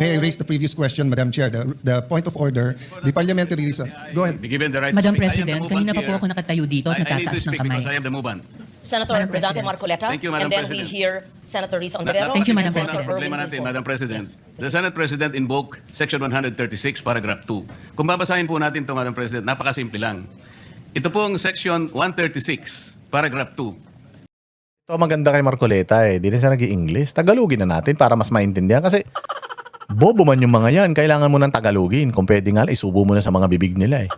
May I raise the previous question, Madam Chair? The point of order, the parliamentary reason. Go ahead. Be given the right Madam to speak. I am the President, movant kanina pa po here. ako nakatayo dito at I need to natataas ng speak kamay. because I am the movant. Senator Madam Dante President. Marcoleta, Thank you, Madam and then we President. hear Senator Risa Ontivero Thank you, Madam and Senator President. Problema Erwin natin, Tulfo. Madam President. Yes. The Senate President invoked Section 136, Paragraph 2. Kung babasahin po natin ito, Madam President, napakasimple lang. Ito pong Section 136, Paragraph 2. Ito maganda kay Marcoleta eh. Di na siya nag-i-English. Tagalogin na natin para mas maintindihan. Kasi bobo man yung mga yan. Kailangan mo ng Tagalogin. Kung pwede nga, isubo mo na sa mga bibig nila eh.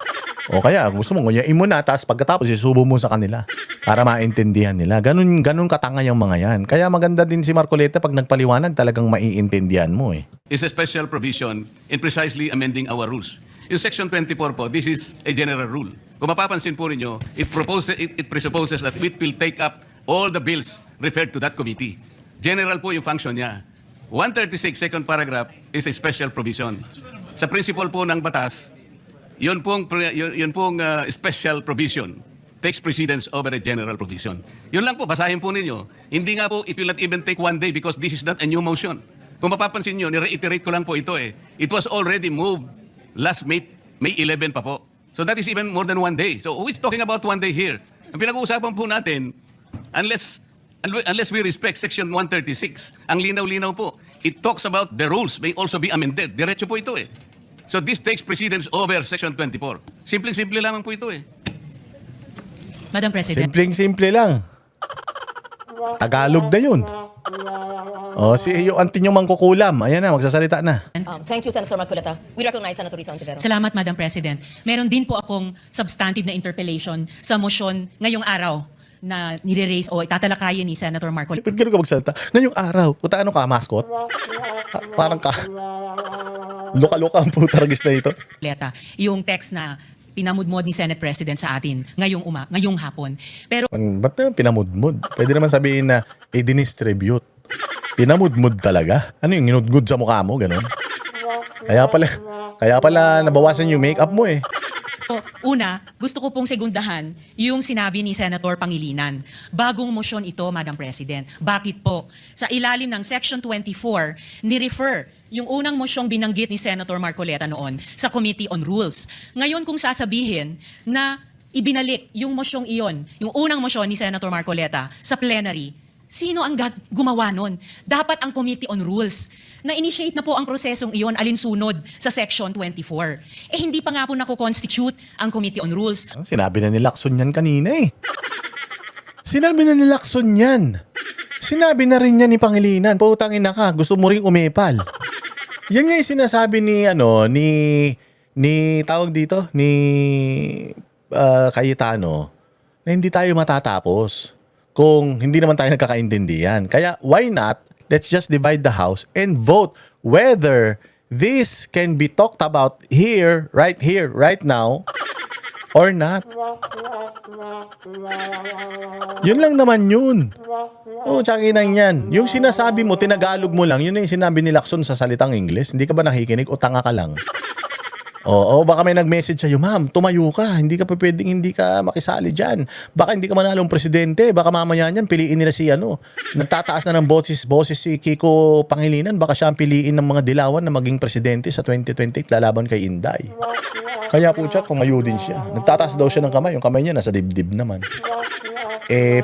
O kaya, gusto mo, nguyain mo na, tapos pagkatapos isubo mo sa kanila para maintindihan nila. Ganun katanga yung mga yan. Kaya maganda din si Marcoleta pag nagpaliwanag, talagang maiintindihan mo eh. Is a special provision in precisely amending our rules. In Section 24 po, this is a general rule. Kung mapapansin po ninyo, it presupposes that it will take up all the bills referred to that committee. General po yung function niya. 136, second paragraph, is a special provision. Sa principle po ng batas, yun pong special provision takes precedence over a general provision. Yun lang po, basahin po ninyo. Hindi nga po, it will not even take one day because this is not a new motion. Kung mapapansin nyo, ni-reiterate ko lang po ito eh. It was already moved last May 11 pa po. So that is even more than one day. So who is talking about one day here? Ang pinag-uusapan po natin, unless we respect Section 136, ang linaw-linaw po, it talks about the rules may also be amended. Diretso po ito eh. So this takes precedence over Section 24. Simpleng-simple lamang po ito eh. Madam President. Simpleng-simple lang. Tagalog na yun. O, si yung anti nyo mangkukulam. Ayan na, magsasalita na. Thank you, Senator Marcoleta. We recognize Senator Risa Ontivero. Salamat, Madam President. Meron din po akong substantive na interpellation sa motion ngayong araw na nire-raise o itatalakayin ni Senator Marcoleta. Ba't ganun ka magsalita? Ngayong araw, puta ano ka, mascot? Parang ka. Luka-luka ang putaragis na ito. Yung text na pinamudmod ni Senate President sa atin ngayong hapon. Pero Ba't na pinamudmud? Pwede naman sabihin na i-dinistribute. Pinamudmud talaga? Ano yung ginudgud sa mukha mo? Ganon? Kaya pala nabawasan yung makeup mo eh. una, gusto ko pong segundahan yung sinabi ni Senator Pangilinan. Bagong motion ito, Madam President. Bakit po? Sa ilalim ng Section 24, ni-refer yung unang mosyong binanggit ni Senator Marcoleta noon sa Committee on Rules. Ngayon kung sasabihin na ibinalik yung mosyong iyon, yung unang mosyon ni Senator Marcoleta sa plenary, sino ang gumawa nun? Dapat ang Committee on Rules. Na-initiate na po ang prosesong iyon alinsunod sa Section 24. Hindi pa nga po nako-constitute ang Committee on Rules. Sinabi na ni Lacson yan kanina eh. Sinabi na ni Lacson yan. Sinabi na rin yan ni Pangilinan. Pautangin na ka, gusto mo rin umepal. Yan nga yung sinasabi ni tawag dito, ni Cayetano, na hindi tayo matatapos kung hindi naman tayo nagkakaintindihan. Kaya why not, let's just divide the house and vote whether this can be talked about here, right now, or not. Yun lang naman yun. Oo, tsakinang yan. Yung sinasabi mo, tinagalog mo lang, yun na yung sinabi ni Lacson sa salitang Ingles. Hindi ka ba nakikinig o tanga ka lang? Oo, baka may nag-message sa'yo, ma'am, tumayo ka. Hindi ka pa pwedeng hindi ka makisali dyan. Baka hindi ka manalong presidente. Baka mamaya niyan, piliin nila si nagtataas na ng boses si Kiko Pangilinan. Baka siya ang piliin ng mga dilawan na maging presidente sa 2028 lalaban kay Inday. Kaya po siya, tumayo din siya. Nagtataas daw siya ng kamay. Yung kamay niya nasa dibdib naman.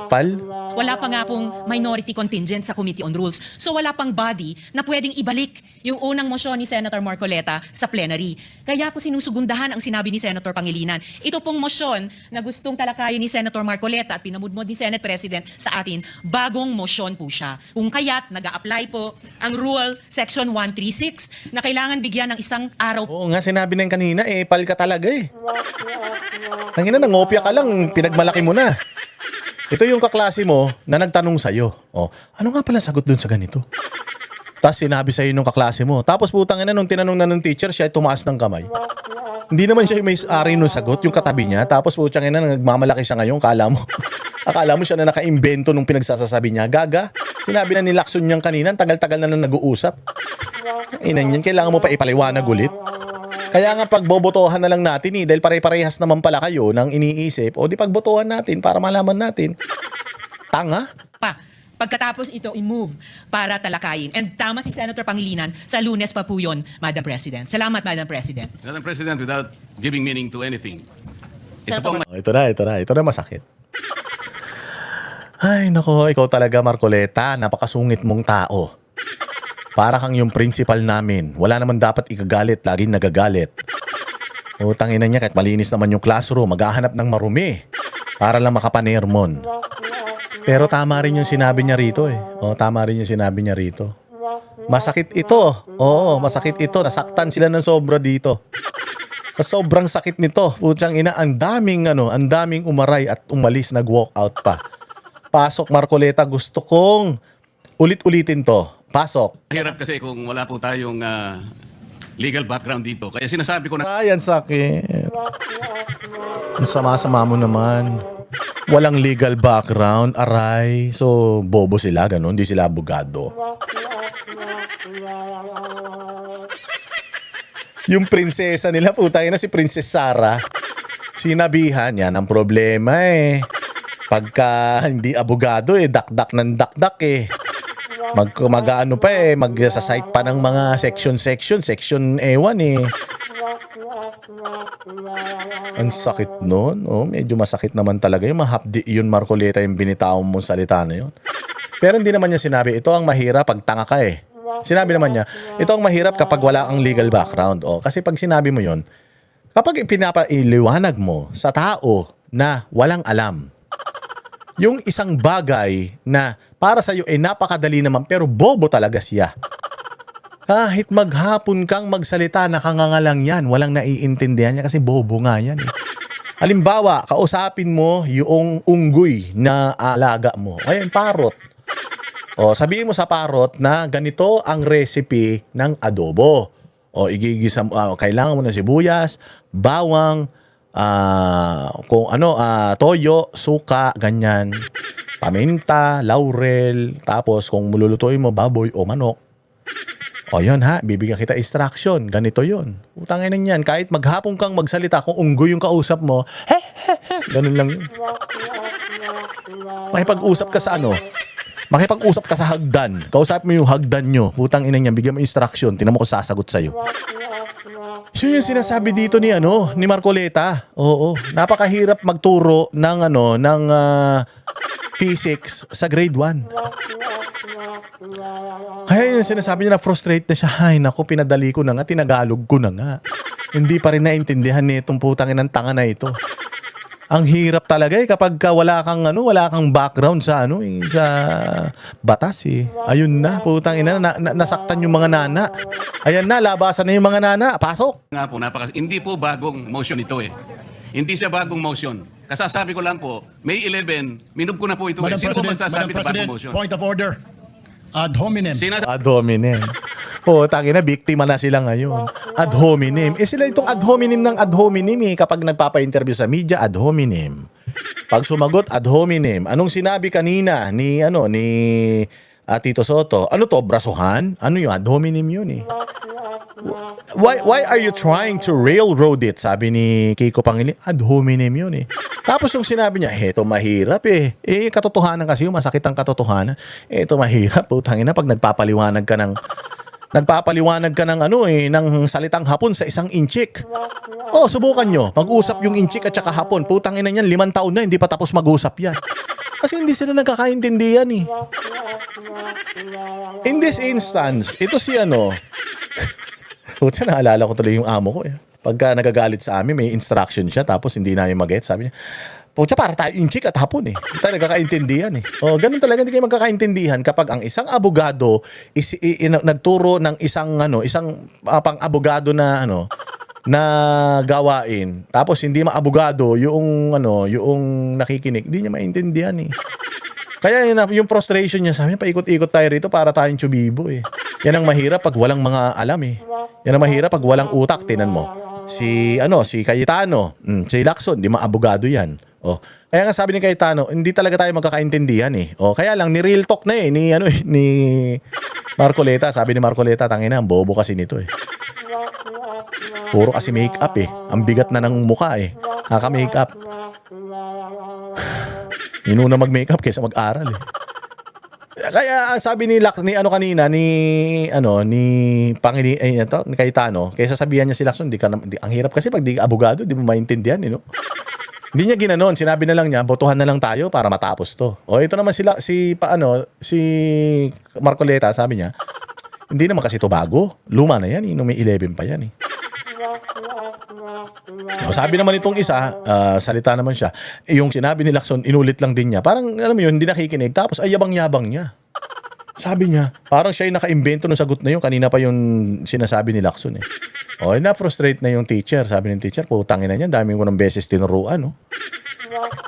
Pal? Wala pa nga pong minority contingent sa Committee on Rules. So wala pang body na pwedeng ibalik yung unang motion ni Senator Marcoleta sa plenary. Kaya po sinusugundahan ang sinabi ni Senator Pangilinan. Ito pong motion na gustong talakayin ni Senator Marcoleta at pinamudmod ni Senate President sa atin, bagong motion po siya. Kung kaya't nag-a-apply po ang Rule Section 136 na kailangan bigyan ng isang araw. Oo nga, sinabi na yung kanina, pal ka talaga eh. Tangina, nangopya ka lang, pinagmalaki mo na. Ito yung kaklase mo na nagtanong sa'yo. Oh, ano nga pala sagot dun sa ganito? Tapos sinabi sa'yo nung kaklase mo. Tapos putang ina, nung tinanong na ng teacher, siya ay tumaas ng kamay. Hindi naman siya yung may-ari nung sagot, yung katabi niya. Tapos putang ina, nagmamalaki siya ngayon. Akala mo siya na naka-imbento nung pinagsasasabi niya. Gaga, sinabi na ni Lacson niyang kanina, tagal-tagal na nag-uusap. Inan yan, kailangan mo pa ipaliwanag ulit. Kaya nga pagbobotohan na lang natin dahil pare-parehas naman pala kayo ng iniisip, o di pagbotohan natin para malaman natin. Tanga? Pagkatapos ito i-move para talakayin. And tama si Senator Pangilinan, sa Lunes pa po yun, Madam President. Salamat, Madam President. Madam President, without giving meaning to anything. Ito Senator pong Ito na masakit. Ay, nako, ikaw talaga, Marcoleta. Napakasungit mong tao. Para kang yung principal namin. Wala naman dapat ikagalit, laging nagagalit. Utangin na niya, kahit malinis naman yung classroom, maghahanap ng marumi para lang makapanermon. Pero tama rin yung sinabi niya rito eh. Tama rin yung sinabi niya rito. Masakit ito. Oo, masakit ito. Nasaktan sila ng sobra dito. Sa sobrang sakit nito, putyang ina, ang daming umaray at umalis, nag-walk out pa. Pasok, Marcoleta, gusto kong ulit-ulitin to. Pasok. Hirap kasi kung wala po tayong legal background dito. Kaya sinasabi ko na Ay, ang sakit. Ang sama-sama mo naman. Walang legal background, aray. So, bobo sila, ganun. Hindi sila abogado. Yung prinsesa nila, putang ina, si Princess Sarah. Sinabihan, yan ang problema eh. Pagka hindi abogado eh, dakdak ng dakdak eh. Mag-ano pa eh, mag-sasite pa ng mga section ewan eh. Ang sakit nun. Medyo masakit naman talaga. Yung mahapdi yun, Marcoleta, yung binitaw mong salita na yun. Pero hindi naman niya sinabi, ito ang mahirap pag tanga ka eh. Sinabi naman niya, ito ang mahirap kapag wala kang legal background. Kasi pag sinabi mo yun, kapag pinapailiwanag mo sa tao na walang alam, yung isang bagay na para sa'yo ay napakadali naman pero bobo talaga siya. Kahit maghapon kang magsalita, nakangangalang yan. Walang naiintindihan niya kasi bobo nga yan eh. Halimbawa, kausapin mo yung unggoy na alaga mo. Ayun, parrot. Sabihin mo sa parrot na ganito ang recipe ng adobo. Igigisa mo, kailangan mo ng sibuyas, bawang, toyo, suka, ganyan, paminta, laurel, tapos kung mululutuin mo baboy o manok. Yun ha, bibigyan kita instruction, ganito yun. Utangin na yan, kahit maghapon kang magsalita, kung unggoy yung kausap mo, ganun lang yun. Makipag-usap ka sa makipag-usap ka sa hagdan, kausap mo yung hagdan nyo, putang ina niyan, bigyan mo instruction, tinan mo kung sasagot sa'yo. So yung sinasabi dito ni Marcoleta. Oo, napakahirap magturo ng physics sa grade 1. Kaya yung sinasabi niya na frustrate na siya. Ay naku, pinadali ko na nga, tinagalog ko na nga. Hindi pa rin naintindihan nitong putangin ng tanga na ito. Ang hirap talaga kapag wala kang background sa sa batas eh. Ayun na, putang ina, nasaktan yung mga nana. Ayan na, labasan na yung mga nana. Pasok. nga po, hindi po bagong motion ito eh. Hindi siya bagong motion. Kasasabi ko lang po, May 11, minub ko na po ito. Madam Sino po President, magsasabi na bagong motion? point of order. Ad hominem. Ad hominem. Tangina, biktima na sila ngayon. Ad hominem. Sila itong ad hominem ng ad hominem eh. Kapag nagpapa-interview sa media, ad hominem. Pag sumagot, ad hominem. Anong sinabi kanina ni Tito Soto? Ano to, brasuhan? Ano yun? Ad hominem yun eh. Why are you trying to railroad it? Sabi ni Kiko Pangilinan, ad hominem yun eh. Tapos yung sinabi niya, eto mahirap eh. Katotohanan kasi yung masakit ang katotohanan. Eto mahirap, putangina, pag nagpapaliwanag ka ng ng salitang Hapon sa isang inchik. Subukan nyo. Mag-usap yung inchik at saka Hapon. Putangin na yan, 5 taon na, hindi pa tapos mag-usap yan. Kasi hindi sila nagkakaintindihan eh. In this instance, ito si Putya, naalala ko tuloy yung amo ko eh. Pagka nagagalit sa amin, may instruction siya, tapos hindi namin mag-get. Sabi niya, Putya, para tayo inchik at Hapon eh. Hindi tayo nagkakaintindihan eh. Ganun talaga, hindi kayo magkakaintindihan kapag ang isang abogado nagturo ng isang pang-abogado na na gawain. Tapos hindi maabogado yung nakikinig, hindi niya maintindihan eh. Kaya yung frustration niya, sabi niya, paikot-ikot tayo rito para tayong tsubibo eh. Yan ang mahirap pag walang mga alam eh. Yan ang mahirap pag walang utak, tinan mo. Si Cayetano, si Lacson, di maabogado yan. Kaya nga sabi ni Cayetano, hindi talaga tayo magkakaintindihan eh. Kaya lang, ni real talk na eh, ni Marcoleta. Sabi ni Marcoleta, tangina, ang bobo kasi nito eh. Puro kasi make-up eh. Ang bigat na ng mukha eh. Naka-make-up. Inuna mag-makeup kaysa mag-aral eh. Kaya sabi ni Lacson, ni ano kanina, ni Cayetano, kaysa sabihan niya si Lacson, ang hirap kasi pag di ka abogado, di mo maintindihan, Hindi niya ginanon, sinabi na lang niya, botohan na lang tayo para matapos to. O ito naman si Marcoleta, sabi niya, hindi naman kasi to bago. Luma na yan, may 11 pa yan. O, sabi naman itong isa, salita naman siya, yung sinabi ni Lacson, inulit lang din niya. Parang, alam mo yun, hindi nakikinig. Tapos, ay yabang-yabang niya. Sabi niya, parang siya yung naka-invento ng sagot na yun. Kanina pa yung sinasabi ni Lacson. O, na-frustrate na yung teacher. Sabi ng teacher, putangin na niyan, dami ko ng beses tinuruan.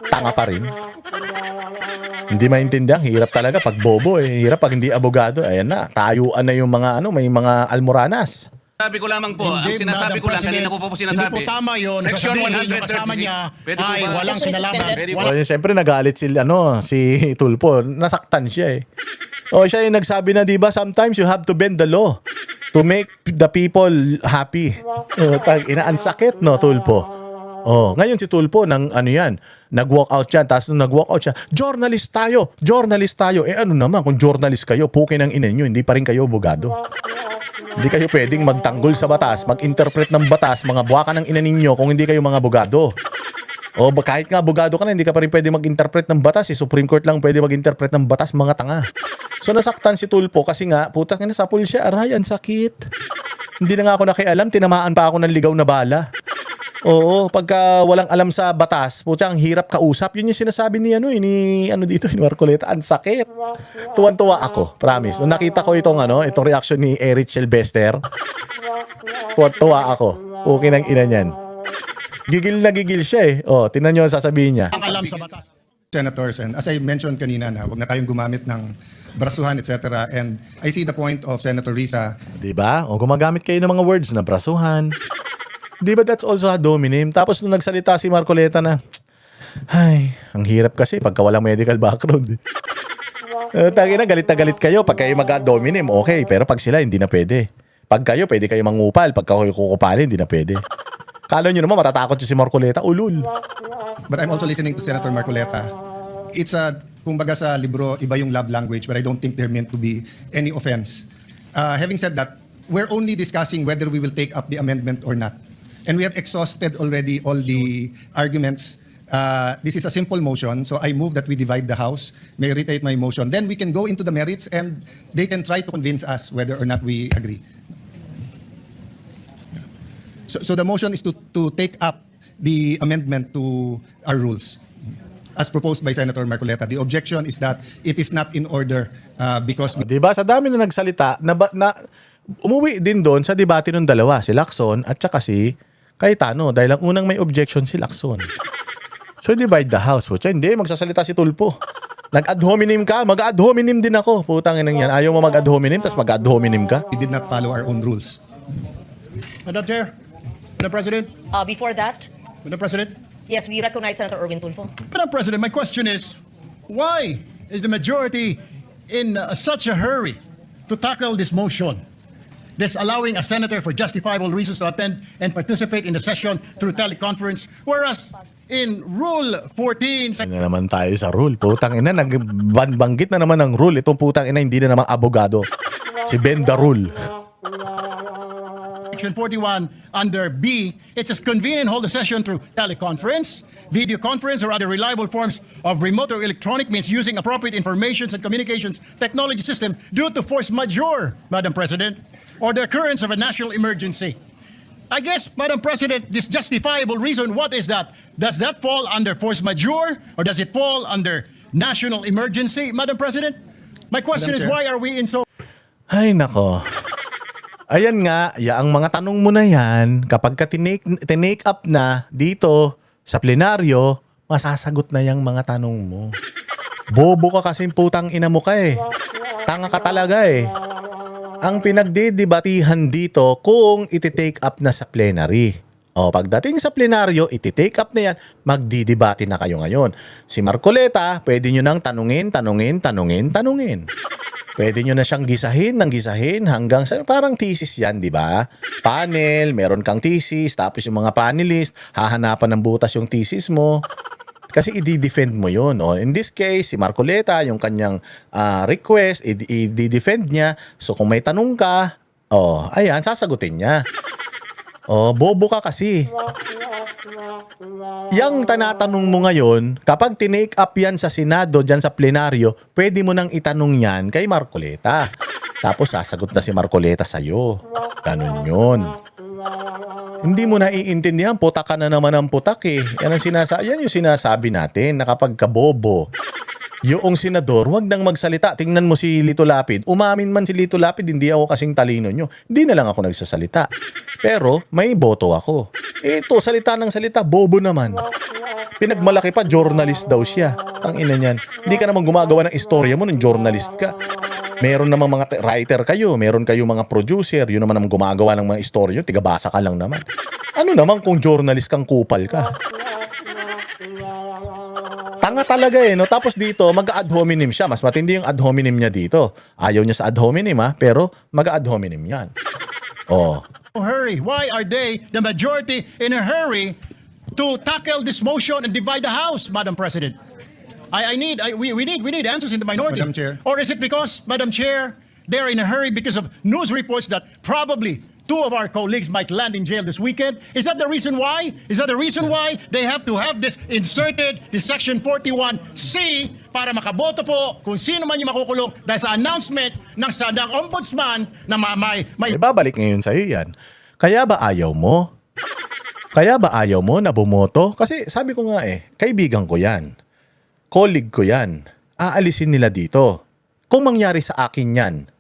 Tanga pa rin. Hindi maintindihan, hirap talaga pag bobo. Hirap pag hindi abogado. Ayan na, tayuan na yung mga, may mga almoranas. Sabi ko lamang po, ang Hindi, sinasabi Madam ko lang, President, kanina ko po sinasabi. Hindi po tama yun. Section Sasabihin yung kasama niya 136. Pwede po ay ba? walang Section is kinalaman. suspended. O, siyempre nagalit si Tulfo. Nasaktan siya O, siya yung nagsabi na, di ba, sometimes you have to bend the law to make the people happy. Inaansakit, no, Tulfo? Ngayon si Tulfo, nag-walk out siya, tapos nung nag-walk out siya, journalist tayo. Ano naman, kung journalist kayo, pukin ang ina nyo, hindi pa rin kayo abogado. Hindi kayo pwedeng magtanggol sa batas, mag-interpret ng batas, mga buwakan ng ina ninyo kung hindi kayo mga abogado. O kahit nga abogado ka na, hindi ka pa rin pwede mag-interpret ng batas. Supreme Court lang pwede mag-interpret ng batas, mga tanga. So nasaktan si Tulfo kasi nga, putang ina, sapul siya, aray, ang sakit. Hindi na nga ako nakialam, tinamaan pa ako ng ligaw na bala. Oo, pagka walang alam sa batas, puta, ang hirap kausap. Yun yung sinasabi ni ni Marcoleta, ang sakit. Tuwan-tuwa ako, promise. Nung nakita ko itong reaction ni Eric Sylvester, tuwan-tuwa ako. Okay ng ina niyan. Gigil na gigil siya tinan niyo ang sasabihin niya. Ang alam sa batas. Senators, and as I mentioned kanina na, wag na tayong gumamit ng brasuhan, etc. And I see the point of Senator Risa. Diba? O gumagamit kayo ng mga words na brasuhan. Di ba that's also ad hominem? Tapos nung nagsalita si Marcoleta na, ay, ang hirap kasi pagka walang medical background. Tagi na, galit na galit kayo. Pag kayo mag-ad hominem, okay. Pero pag sila, hindi na pwede. Pag kayo, pwede kayo mangupal. Pag kayo kukupalin, hindi na pwede. Kala nyo naman, matatakot si Marcoleta. Ulul. But I'm also listening to Senator Marcoleta. It's kumbaga sa libro, iba yung love language, but I don't think they're meant to be any offense. Having said that, we're only discussing whether we will take up the amendment or not. And we have exhausted already all the arguments. This is a simple motion, so I move that we divide the House. May I reiterate my motion. Then we can go into the merits and they can try to convince us whether or not we agree. So the motion is to take up the amendment to our rules as proposed by Senator Marcoleta. The objection is that it is not in order because Diba? Sa dami na nagsalita, umuwi din doon sa debate ng dalawa, si Lacson at saka si Cayetano, dahil ang unang may objection si Lacson. So divide the House. Hindi, magsasalita si Tulfo. Nag-ad hominem ka, mag-ad hominem din ako. Putang inang yan. Ayaw mo mag-ad hominem, tapos mag-ad hominem ka. we did not follow our own rules. Madam Chair, Madam President, Before that, Madam President. yes, we recognize Senator Erwin Tulfo. Madam President, my question is, why is the majority in such a hurry to tackle this motion? This allowing a senator for justifiable reasons to attend and participate in the session through teleconference, whereas in Rule 14, Ano naman tayo sa rule? Putang ina, nagbanggit na naman ng rule. Itong putang ina, hindi na naman abogado. Si Ben the Rule. Section 41 under B, it says convene and hold a session through teleconference, video conference, or other reliable forms of remote or electronic means using appropriate informations and communications technology system due to force majeure, Madam President, or the occurrence of a national emergency. I guess, Madam President, this justifiable reason, what is that? Does that fall under force majeure or does it fall under national emergency, Madam President? My question Madam is, Chair. why are we in so Ay, nako. Ayan nga, ang mga tanong mo na yan, kapag ka tinake up na dito sa plenaryo, masasagot na yung mga tanong mo. Bobo ka kasing putang ina mo ka Tanga ka talaga Ang pinagdidebatihan dito kung iti-take up na sa plenary. Pagdating sa plenaryo, iti-take up na yan, magdidebate na kayo ngayon. Si Marcoleta, pwede nyo nang tanungin. Pwede nyo na siyang gisahin hanggang sa parang thesis yan, di ba? Panel, meron kang thesis, tapos yung mga panelist, hahanapan ng butas yung thesis mo. Kasi i-defend mo yun. O, in this case, si Marcoleta, yung kanyang request, i-defend niya. So kung may tanong ka, ayan, sasagutin niya. Bobo ka kasi. Yang tanatanong mo ngayon, kapag tinake up yan sa Senado, dyan sa plenaryo, pwede mo nang itanong yan kay Marcoleta. Tapos sasagot na si Marcoleta sa'yo. Ganun yun. Hindi mo naiintindihan, putak ka na naman ang putak eh. Yan yung sinasabi natin na kapag kabobo, yung senador, wag nang magsalita. Tingnan mo si Lito Lapid. Umamin man si Lito Lapid, hindi ako kasing talino nyo. Hindi na lang ako nagsasalita. Pero may boto ako. Ito, salita ng salita, bobo naman. Pinagmalaki pa, journalist daw siya. Ang ina niyan. Hindi ka naman gumagawa ng istorya mo ng journalist ka. Meron namang mga writer kayo, meron kayo mga producer, yun naman ang gumagawa ng mga istorya, tigabasa ka lang naman. Ano naman kung journalist kang kupal ka? Tanga talaga no? Tapos dito, mag-ad hominem siya. Mas matindi yung ad hominem niya dito. Ayaw niya sa ad hominem pero mag-ad hominem yan. Hurry. Why are they, the majority, in a hurry to tackle this motion and divide the House, Madam President? We need answers in the minority. Madam Chair. Or is it because, Madam Chair, they're in a hurry because of news reports that probably 2 of our colleagues might land in jail this weekend? Is that the reason why? Is that the reason why they have to have this inserted, this Section 41C, para makaboto po kung sino man yung makukulong dahil sa announcement ng sadang ombudsman na may Babalik ngayon sa'yo yan. Kaya ba ayaw mo? Kaya ba ayaw mo na bumoto? Kasi sabi ko nga kaibigan ko yan. Colleague ko yan. Aalisin nila dito. Kung mangyari sa akin yan,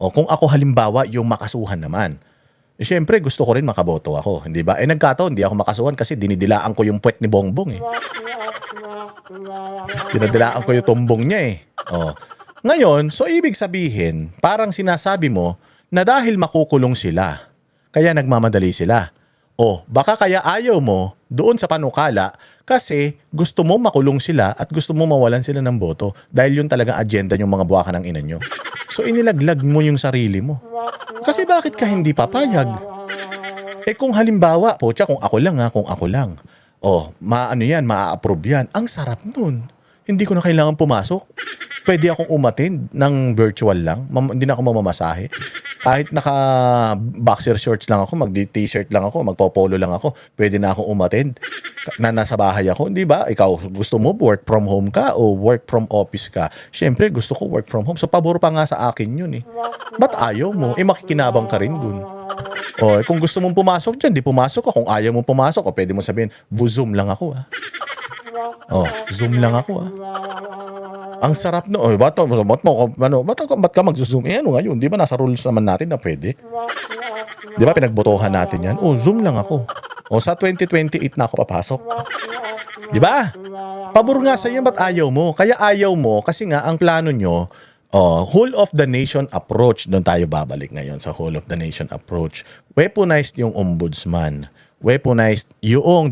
o kung ako halimbawa yung makasuhan naman, syempre gusto ko rin makaboto ako. Hindi ba? Nagkataon, hindi ako makasuhan kasi dinidilaan ko yung puwet ni Bongbong Dinadilaan ko yung tumbong niya Ngayon, so ibig sabihin, parang sinasabi mo na dahil makukulong sila, kaya nagmamadali sila. Baka kaya ayaw mo doon sa panukala kasi gusto mo makulong sila at gusto mo mawalan sila ng boto dahil yun talaga agenda yung mga buwaka ng ina nyo. So inilaglag mo yung sarili mo. Kasi bakit ka hindi papayag? Kung halimbawa, kung ako lang. Ma-approve yan. Ang sarap nun. Hindi ko na kailangan pumasok. Pwede akong umattend ng virtual lang. Hindi na ako mamamasahe. Kahit naka-boxer shorts lang ako, mag-t-shirt lang ako, magpo-polo lang ako, pwede na akong umattend na nasa bahay ako. Hindi ba? Ikaw, gusto mo work from home ka o work from office ka? Siyempre, gusto ko work from home. So, pabor pa nga sa akin yun Ba't ayaw mo? Makikinabang ka rin dun. Kung gusto mong pumasok dyan, di pumasok ka. Kung ayaw mong pumasok, pwede mo sabihin, Zoom lang ako Zoom lang ako Ang sarap no. Ba't ka mag-zoom? Ano ngayon? Di ba nasa rules naman natin na pwede? Di ba pinagbotohan natin yan? Zoom lang ako. Sa 2028 na ako papasok. Di ba? Pabor nga sa iyo, ba't ayaw mo? Kaya ayaw mo kasi nga ang plano nyo, whole of the nation approach. Doon tayo babalik ngayon sa whole of the nation approach. Weaponized yung ombudsman. Weaponized yung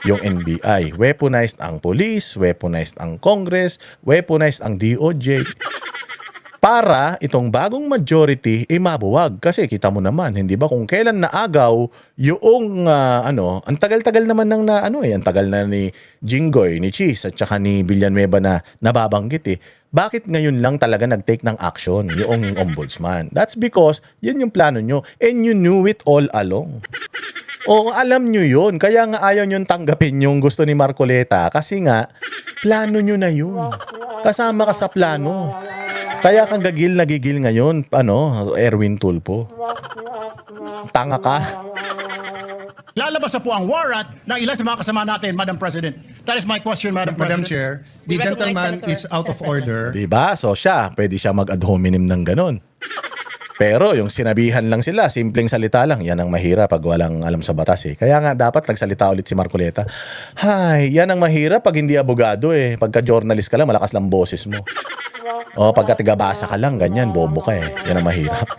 yung NBI. Weaponized ang police, weaponized ang Congress, weaponized ang DOJ. Para itong bagong majority mabuwag. Kasi kita mo naman, hindi ba kung kailan naagaw yung ang tagal-tagal naman ng ang tagal na ni Jinggoy, ni Cheese at saka ni Villanueva na nababanggit Bakit ngayon lang talaga nag-take ng action yung ombudsman? That's because yan yung plano nyo and you knew it all along. Alam nyo yun. Kaya nga ayaw nyo tanggapin yung gusto ni Marcoleta kasi nga plano nyo na yun. Kasama ka sa plano. Kaya kang nagigil ngayon, Erwin Tulfo. Tanga ka. Lalabas na po ang warrant ng ilan sa mga kasama natin, Madam President. That is my question, Madam Madam President. Chair, the We recognize gentleman Senator. is out of order. Diba? So pwede siya mag-ad hominem ng ganon. Pero yung sinabihan lang sila, simpleng salita lang, yan ang mahirap pag walang alam sa batas Kaya nga dapat nagsalita ulit si Marcoleta. Yan ang mahirap pag hindi abogado Pagka journalist ka lang, malakas lang boses mo. Pagka tigabasa ka lang, ganyan, bobo ka Yan ang mahirap.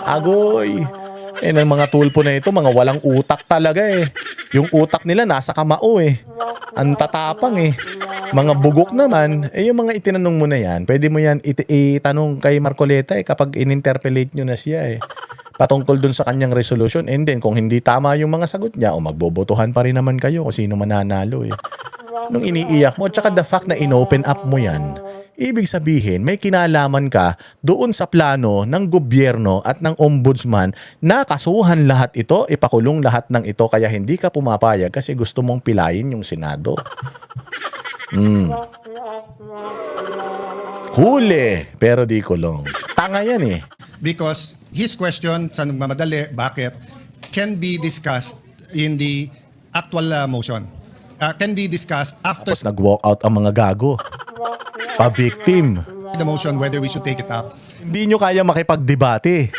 Agoy! Ng mga Tulfo na ito, mga walang utak talaga Yung utak nila nasa kamao Ang tatapang Mga bugok naman, yung mga itinanong mo na yan, pwede mo yan itanong kay Marcoleta kapag in-interpellate nyo na siya patungkol dun sa kanyang resolution. And then, kung hindi tama yung mga sagot niya, o magbobotohan pa rin naman kayo kung sino mananalo eh. Nung iniiyak mo, tsaka the fact na inopen up mo yan, ibig sabihin, may kinalaman ka doon sa plano ng gobyerno at ng ombudsman na kasuhan lahat ito, ipakulong lahat ng ito, kaya hindi ka pumapayag kasi gusto mong pilayin yung Senado. Huli, pero di kulong. Tanga yan eh. Because his question sa nagmamadali, bakit, can be discussed in the actual motion. Can be discussed after Tapos nag-walk out ang mga gago. Pa-victim. the motion whether we should take it up. Hindi nyo kaya makipagdebate.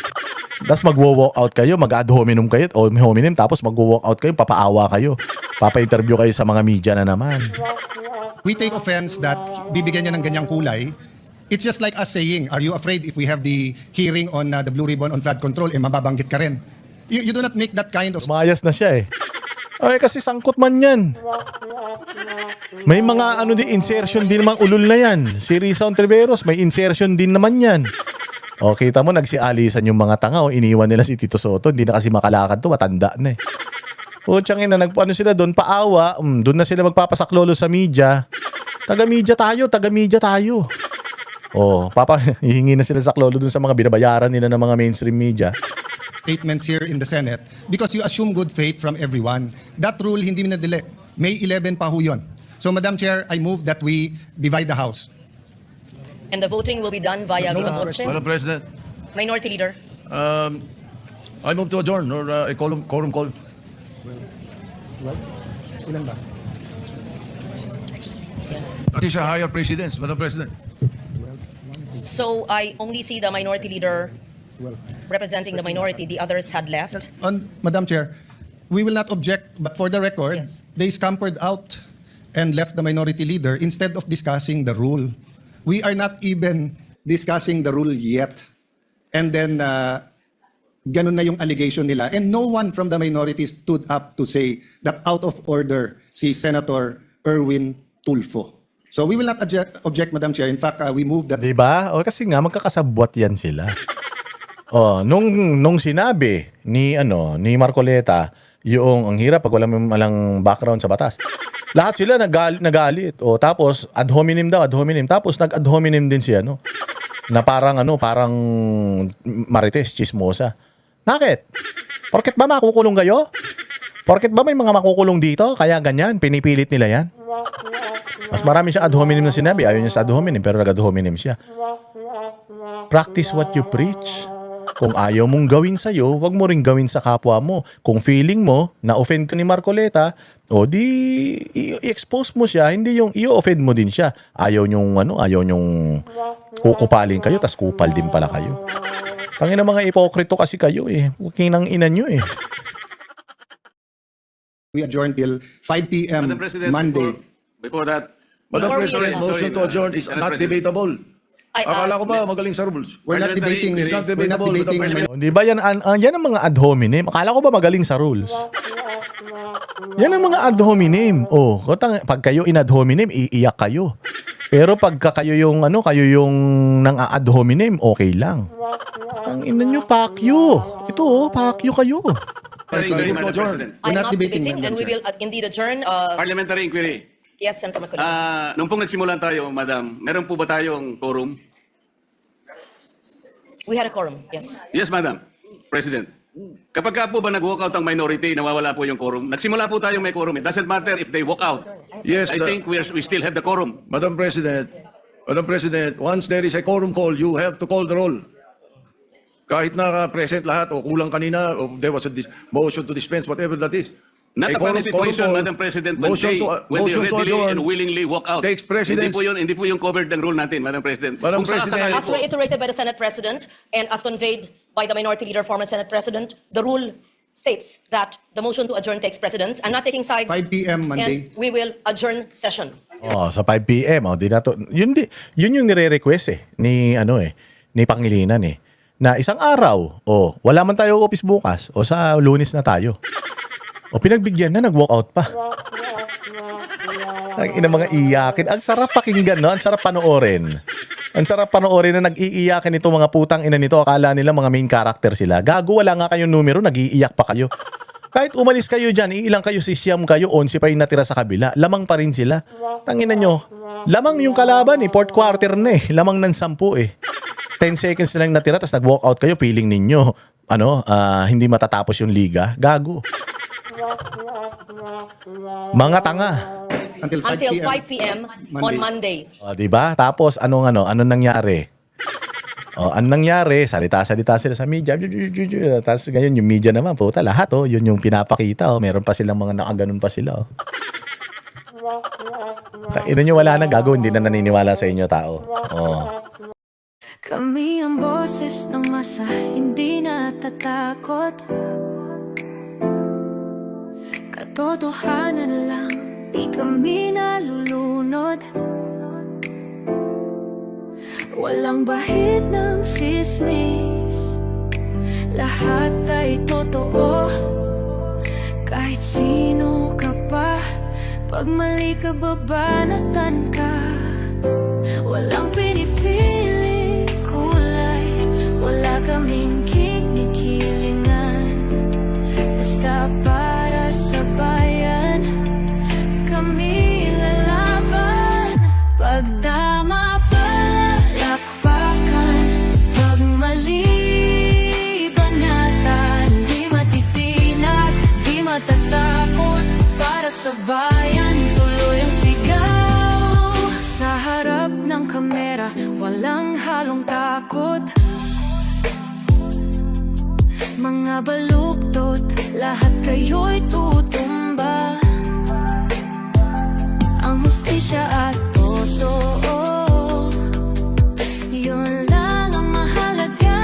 Tapos mag-walk out kayo, mag-ad hominem kayo, o hominem, tapos mag-walk out kayo, papaawa kayo. Papa-interview kayo sa mga media na naman. We take offense that bibigyan niya ng ganyang kulay. It's just like us saying, are you afraid if we have the hearing on the Blue Ribbon on flood control, mababanggit ka rin? You do not make that kind of... Umayas na siya eh. Ay, kasi sangkot man yan. May mga insertion din namang ulol na yan. Si Risa Ontiveros, may insertion din naman yan. O, kita mo, nagsialisan yung mga tanga. O, iniwan nila si Tito Soto. Hindi na kasi makalakad to, matanda na eh. O, tiyangin na, nagpaano sila doon, paawa. Doon na sila magpapasaklolo sa media. Taga-media tayo. O, hihingi na sila saklolo doon sa mga binabayaran nila ng mga mainstream media. Statements here in the Senate because you assume good faith from everyone. That rule hindi minadali. May 11 pa ho yun. So, Madam Chair, I move that we divide the House. And the voting will be done via viva voce. Madam President, Minority Leader. I move to adjourn or a quorum call. That is a higher precedence, Madam President. So I only see the Minority Leader representing the minority. The others had left. Madam Chair, we will not object, but for the record, Yes. they scampered out and left the minority leader instead of discussing the rule. We are not even discussing the rule yet. And then, ganun na yung allegation nila. And no one from the minority stood up to say that out of order si Senator Erwin Tulfo. So we will not object, Madam Chair. In fact, we move that. Diba? O kasi nga, magkakasabwat yan sila. O, nung sinabi ni Marcoleta, yung ang hirap pag walang background sa batas. Lahat sila nagalit. O, tapos ad hominem. Tapos nag-ad hominem din siya, na parang Marites, chismosa. Bakit? Porket ba makukulong kayo? Porket ba may mga makukulong dito? Kaya ganyan, pinipilit nila yan. Mas marami siya ad hominem na sinabi. Ayaw niya sa ad hominem, pero nag-ad hominem siya. Practice what you preach. Kung ayaw mong gawin sa'yo, wag mo ring gawin sa kapwa mo. Kung feeling mo na offend ka ni Marcoleta, o di i-expose mo siya, hindi yung i-offend mo din siya. Ayaw nyong kukupalin kayo, tas kupal din pala kayo. Tangina mga ipokrito kasi kayo eh. Kinang ina nyo eh. We adjourn till 5 p.m. Madam President, Monday. before that, Madam Before we President, adjourn- motion to adjourn is Madam not President. debatable. I, Akala ko ba magaling sa rules? We're not Parliamentary debating. inquiry. It's not We're not debatable, Madam debating. President. Di ba yan ang mga ad hominem? Akala ko ba magaling sa rules? Yan ang mga ad hominem. Oh, pag kayo in ad hominem, iiyak kayo. Pero pagka kayo yung nang ad hominem, okay lang. Ang ina nyo, pakyo. Ito, pakyo kayo. Parliamentary inquiry, Madam President. We're I'm not not debating, debating, and Madam we will indeed adjourn. Parliamentary inquiry. Yes, Senator Marcoleta. Nung pong nagsimulan tayo, Madam, meron po ba tayong quorum? We had a quorum, yes. Yes, Madam President. Kapag ka po ba nag-walk out ang minority, nawawala po yung quorum. Nagsimula po tayong may quorum. It doesn't matter if they walk out. Yes, I think we still have the quorum. Madam President, once there is a quorum call, you have to call the roll. Kahit present lahat o kulang kanina o there was a motion to dispense, whatever that is. Not upon the situation, call, Madam President, when motion they motion to readily adjourn and willingly walk out. takes precedence. Hindi po yung covered ng rule natin, Madam President. Madam Kung President, sakasakali As po, reiterated by the Senate President and as conveyed by the Minority Leader, former Senate President, the rule states that the motion to adjourn takes precedence. I'm not taking sides. 5 p.m. Monday. And we will adjourn session. Oh, sa 5 p.m. Di na to. Yun yung nire-request ni Pangilinan eh. Na isang araw, wala man tayo office bukas, sa Lunes na tayo. Pinagbigyan na, nag-walk out pa. Ang ina mga iyakin. Ang sarap pakinggan, no? Ang sarap panoorin. Ang sarap panoorin na nag-iiyakin itong mga putang ina nito. Akala nila mga main character sila. Gago, wala nga kayong numero, nag-iiyak pa kayo. Kahit umalis kayo dyan, iilang kayo, sisiyam kayo, 11 pa yung natira sa kabila. Lamang pa rin sila. Tangina nyo. Lamang yung kalaban eh. Fourth quarter na eh. Lamang ng 10 eh. 10 seconds na lang natira, tapos nag-walk out kayo, feeling ninyo, hindi matatapos yung liga. Gago. Mga tanga. Until 5 Until p.m. 5 p.m. on Monday. O, diba? Tapos, anong nangyari? Anong nangyari? Salita-salita sila sa media. Tapos, ganyan, yung media naman, puta, lahat, yun yung pinapakita, meron pa silang mga nakaganon pa sila, Ino nyo, wala na, gago, hindi na naniniwala sa inyo, tao. Kami ang boses ng masa, hindi natatakot. Katotohanan lang, di kami nalulunod. Walang bahid ng sismis, lahat ay totoo. Kahit sino ka pa, pag mali ka babanatan ka. Walang pinipili kulay, wala kaming kinikilingan. Basta para sa bayan, kami lalaban. Pag tama palakpakan, pag mali banatan. Di matitinag, di matatakot, para sa bayan tuloy ang sigaw. Sa harap ng kamera, walang halong takot. Mga baluktot, lahat kayo'y tutumba. Ang hustisya at totoo, yun lang ang mahalaga.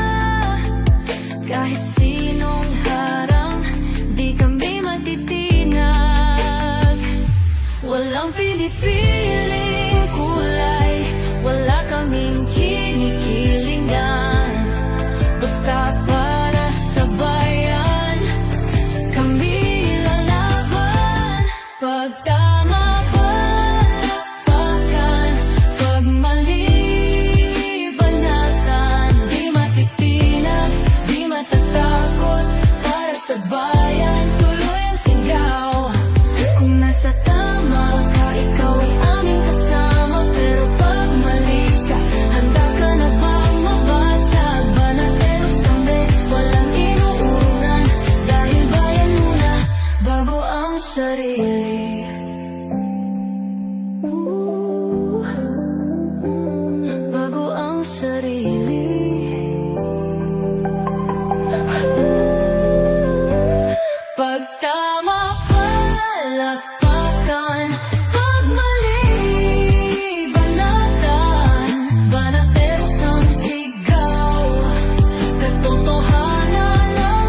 Kahit sinong harang, di kami matitinag. Walang pinipiling kulay, wala kaming kinikilingan. Basta para sa bayan, kami lalaban. Pag tama palakpakan, pag mali banatan. Di matitinag, di matatakot, para sa bayan tuloy ang sigaw. Kung nasa tama ka, ikaw ay aming kasama. Pero pag mali ka, handa ka na bang mabasag? Banateros kami, walang inuunan. Dahil bayan muna, bago ang sarili. Bago ang sarili. Pag tama palakpakan, pag mali banatan. Banateros ang sigaw, katotohanan ang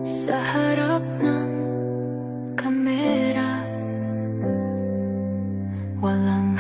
sa harap ng kamera, walang